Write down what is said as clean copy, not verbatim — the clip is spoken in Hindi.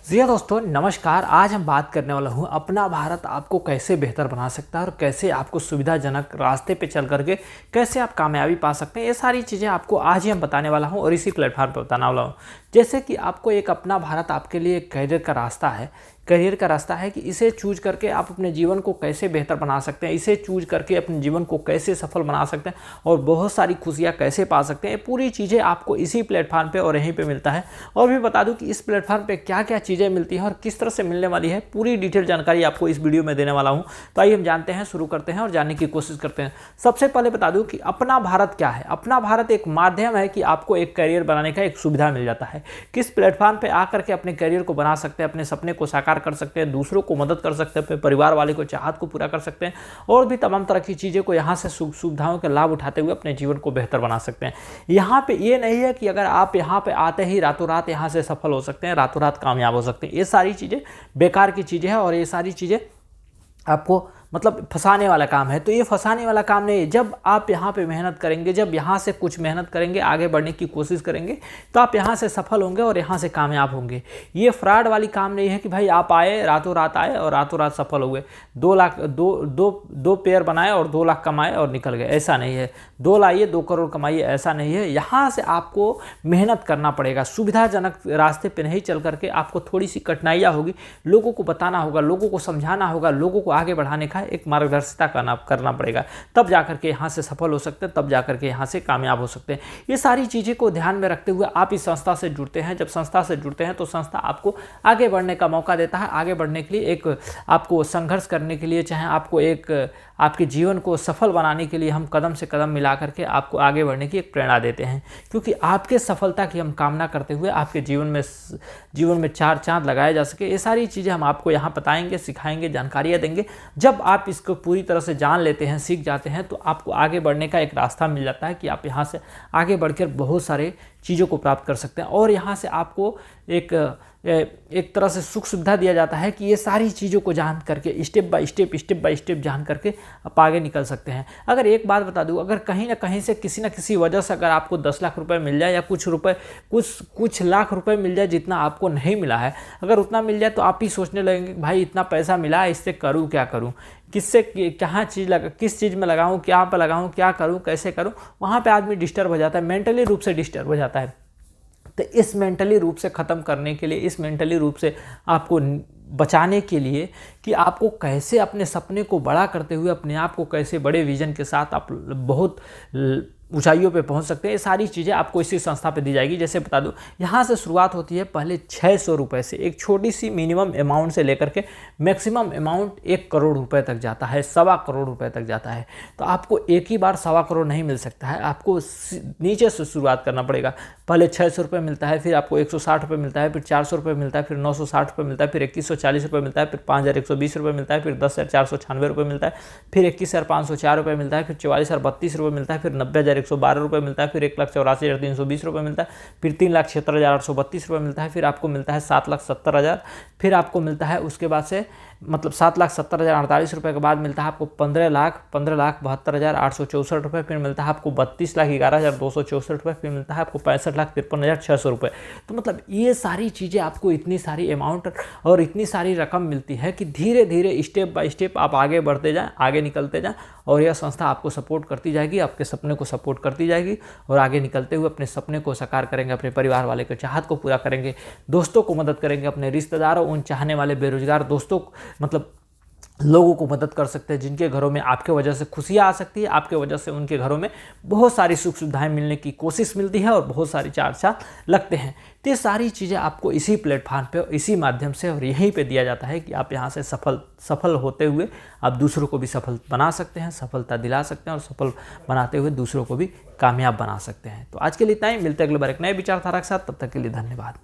जी हाँ दोस्तों, नमस्कार। आज हम बात करने वाला हूँ अपना भारत आपको कैसे बेहतर बना सकता है और कैसे आपको सुविधाजनक रास्ते पे चल करके कैसे आप कामयाबी पा सकते हैं। ये सारी चीज़ें आपको आज ही हम बताने वाला हूँ और इसी प्लेटफॉर्म पे बताने वाला हूँ। जैसे कि आपको एक अपना भारत आपके लिए करियर का रास्ता है कि इसे चूज करके आप अपने जीवन को कैसे बेहतर बना सकते हैं, इसे चूज करके अपने जीवन को कैसे सफल बना सकते हैं और बहुत सारी खुशियाँ कैसे पा सकते हैं। ये पूरी चीज़ें आपको इसी प्लेटफॉर्म पे और यहीं पे मिलता है। और भी बता दूं कि इस प्लेटफॉर्म पे क्या क्या चीज़ें मिलती हैं और किस तरह से मिलने वाली है, पूरी डिटेल जानकारी आपको इस वीडियो में देने वाला हूँ। तो आइए हम जानते हैं, शुरू करते हैं और जानने की कोशिश करते हैं। सबसे पहले बता दूं कि अपना भारत क्या है। अपना भारत एक माध्यम है कि आपको एक करियर बनाने का एक सुविधा मिल जाता है। किस प्लेटफॉर्म पे आकर के अपने करियर को बना सकते हैं, अपने सपने को साकार कर सकते हैं, दूसरों को मदद कर सकते हैं, अपने परिवार वाले को चाहत को पूरा कर सकते हैं और भी तमाम तरह की चीज़ें को यहाँ से सुविधाओं का लाभ उठाते हुए अपने जीवन को बेहतर बना सकते हैं। यहाँ पे ये नहीं है कि अगर आप यहाँ पे आते ही रातों रात यहाँ से सफल हो सकते हैं, रातों रात कामयाब हो सकते हैं। ये सारी चीज़ें बेकार की चीज़ें हैं और ये सारी चीज़ें आपको मतलब फंसाने वाला काम है। तो ये फंसाने वाला काम नहीं है। जब आप यहाँ पे मेहनत करेंगे, जब यहाँ से कुछ मेहनत करेंगे, आगे बढ़ने की कोशिश करेंगे, तो आप यहाँ से सफल होंगे और यहाँ से कामयाब होंगे। ये फ्रॉड वाली काम नहीं है कि भाई आप आए, रातों रात आए और रातों रात सफल हुए, 2 पेयर बनाए और 2 लाख कमाए और निकल गए। ऐसा नहीं है। 2 लाइए 2 करोड़ कमाइए, ऐसा नहीं है। यहाँ से आपको मेहनत करना पड़ेगा। सुविधाजनक रास्ते पर नहीं चल करके आपको थोड़ी सी कठिनाइयाँ होगी। लोगों को बताना होगा, लोगों को समझाना होगा, लोगों को आगे बढ़ाने का एक मार्गदर्शिता करना पड़ेगा। तब जाकर के यहाँ से सफल हो सकते हैं, तब जाकर के यहाँ से कामयाब हो सकते हैं। ये सारी चीज़ें को ध्यान में रखते हुए आप इस संस्था से जुड़ते हैं। जब संस्था से जुड़ते हैं तो संस्था आपको आगे बढ़ने का मौका देता है। आगे बढ़ने के लिए एक आपको संघर्ष करने के लिए, चाहे आपको एक आपके जीवन को सफल बनाने के लिए हम कदम से कदम मिला करके आपको आगे बढ़ने की एक प्रेरणा देते हैं। क्योंकि आपके सफलता की हम कामना करते हुए आपके जीवन में 4 चांद लगाए जा सके, ये सारी चीज़ें हम आपको यहाँ बताएंगे, सिखाएंगे, जानकारियाँ देंगे। जब आप इसको पूरी तरह से जान लेते हैं, सीख जाते हैं, तो आपको आगे बढ़ने का एक रास्ता मिल जाता है कि आप यहाँ से आगे बढ़कर बहुत सारे चीज़ों को प्राप्त कर सकते हैं। और यहाँ से आपको एक तरह से सुख सुविधा दिया जाता है कि ये सारी चीज़ों को जान करके स्टेप बाय स्टेप जान करके आप आगे निकल सकते हैं। अगर एक बात बता दूं, अगर कहीं ना कहीं से किसी न किसी वजह से अगर आपको 10 लाख रुपए मिल जाए या कुछ लाख रुपए मिल जाए जितना आपको नहीं मिला है, अगर उतना मिल जाए तो आप ही सोचने लगेंगे भाई इतना पैसा मिला है, इससे करूँ क्या करूँ, किस चीज़ में लगाऊँ, क्या पे लगाऊँ, क्या करूँ, कैसे करूँ। वहाँ पे आदमी डिस्टर्ब हो जाता है, मेंटली रूप से डिस्टर्ब हो जाता है। तो इस मेंटली रूप से ख़त्म करने के लिए, इस मेंटली रूप से आपको बचाने के लिए कि आपको कैसे अपने सपने को बड़ा करते हुए अपने आप को कैसे बड़े विजन के साथ आप बहुत ऊंचाइयों पे पहुंच सकते हैं, ये सारी चीज़ें आपको इसी संस्था पे दी जाएगी। जैसे बता दूं, यहाँ से शुरुआत होती है पहले 600 रुपये से, एक छोटी सी मिनिमम अमाउंट से लेकर के मैक्सिमम अमाउंट 1 करोड़ रुपए तक जाता है, 1.25 करोड़ रुपए तक जाता है। तो आपको एक ही बार 1.25 करोड़ नहीं मिल सकता है, आपको नीचे से शुरुआत करना पड़ेगा। पहले 600 रुपये मिलता है, फिर आपको 160 रुपये मिलता है, फिर 400 रुपये मिलता है, फिर 960 रुपये मिलता है, फिर 2140 रुपये मिलता है, फिर 5120 रुपये मिलता है, फिर 10,496 रुपये मिलता है, फिर 21,504 रुपये मिलता है, फिर 44,032 रुपये मिलता है, फिर 90,112 रुपये मिलता है, फिर 1,84,320 रुपये मिलता है, फिर 3,76,832 रुपये मिलता है, फिर आपको मिलता है 7,70,000, फिर आपको मिलता है उसके बाद से मतलब 7,70,048 रुपये के बाद मिलता है आपको 15,72,864 रुपये, फिर मिलता है आपको 32,11,264 रुपये, फिर मिलता है आपको 65,53,600 रुपये। तो मतलब ये सारी चीज़ें आपको इतनी सारी अमाउंट और इतनी सारी रकम मिलती है कि धीरे धीरे स्टेप बाय स्टेप आप आगे बढ़ते जाएं, आगे निकलते जाएं और यह संस्था आपको सपोर्ट करती जाएगी, आपके सपने को सपोर्ट करती जाएगी और आगे निकलते हुए अपने सपने को साकार करेंगे, अपने परिवार वाले के चाहत को पूरा करेंगे, दोस्तों को मदद करेंगे, अपने रिश्तेदारों, उन चाहने वाले बेरोजगार दोस्तों मतलब लोगों को मदद कर सकते हैं जिनके घरों में आपके वजह से खुशियाँ आ सकती है, आपके वजह से उनके घरों में बहुत सारी सुख सुविधाएं मिलने की कोशिश मिलती है और बहुत सारी 4 चाँद लगते हैं। तो ये सारी चीज़ें आपको इसी प्लेटफॉर्म पे, इसी माध्यम से और यहीं पे दिया जाता है कि आप यहाँ से सफल होते हुए आप दूसरों को भी सफल बना सकते हैं, सफलता दिला सकते हैं और सफल बनाते हुए दूसरों को भी कामयाब बना सकते हैं। तो आज के लिए इतना ही, मिलते हैं अगली बार एक नए विचारधारा के साथ। तब तक के लिए धन्यवाद।